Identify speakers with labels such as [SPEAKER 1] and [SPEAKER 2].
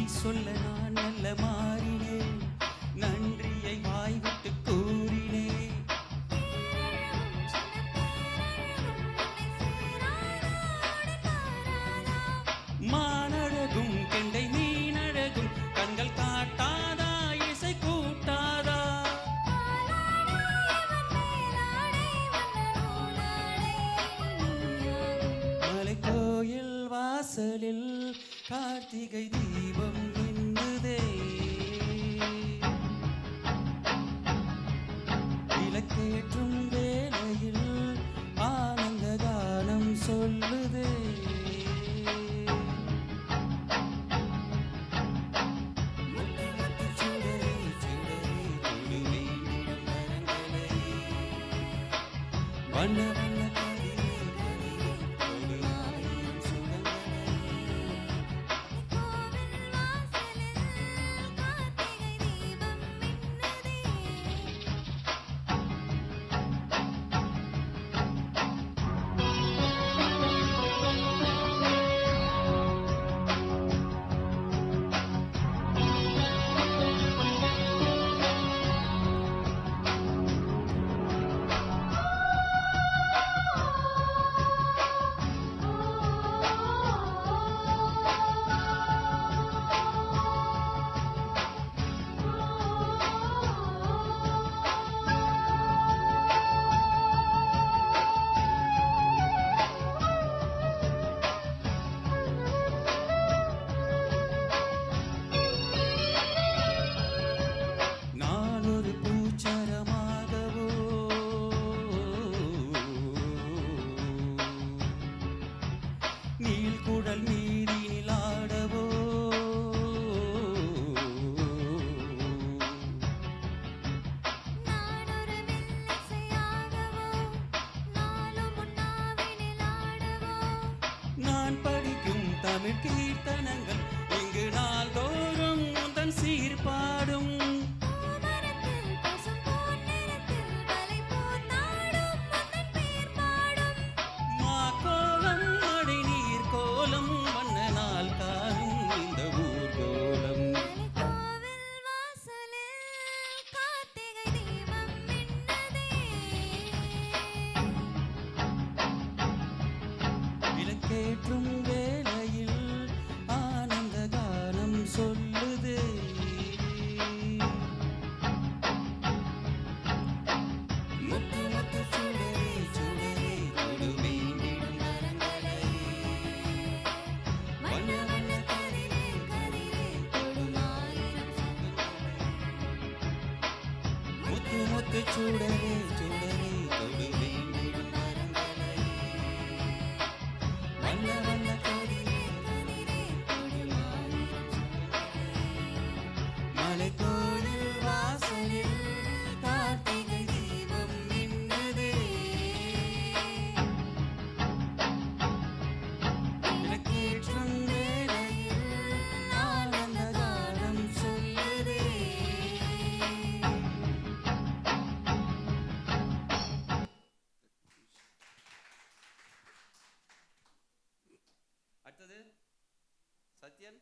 [SPEAKER 1] சொல்ல நான் நல்ல மாறினேன், நன்றியை வாய்விட்டு கூறினேன். மானழகும் கெண்டை மீனழகும் கண்கள் காட்டாதா இசை கூட்டாதா? மலைக்கோயில் வாசலில் கார்த்திகை தீபம் மின்னுதே, விளக்கேற்றும் வேளையில் ஆனந்த கானம் சொல்லுதே. வண்ண வண்ண கதிரே கதிரே கொடு ஆயிரம் சுகங்களை. நான் ஒரு பூச்சரமாகவோ, நீள்குடல் மீதினில் ஆடவோ, நான் படிக்கும் தமிழ் கீர்த்தனங்கள் இங்கு நாள்தோறும் உந்தன் சீர்பாடும். மாக்கோலம் மழை நீர் கோலம் வண்ண நாள் காணும் இந்த ஊர்கோலம். விளக்கேற்றும் வேளையில் ஆனந்த கானம் சொல்லுதே. முத்து முத்து சுடரே சுடரே கொடு வேண்டிடும் வரங்களை. வண்ண வண்ண கதிரே கதிரே கொடு ஆயிரம் சுகங்களை. முத்து முத்து சுடரே சுடரே கொடு வேண்டிடும் வரங்களை. வண்ண வண்ண கதிரே கதிரே கொடு ஆயிரம் சுகங்களை. மலைக்கோயில் வாசலில் கார்த்திகை தீபம் மின்னுதே, விளக்கேற்றும் வேளையில் ஆனந்த கானம் சொல்லுதே. அடுத்தது சத்யன்.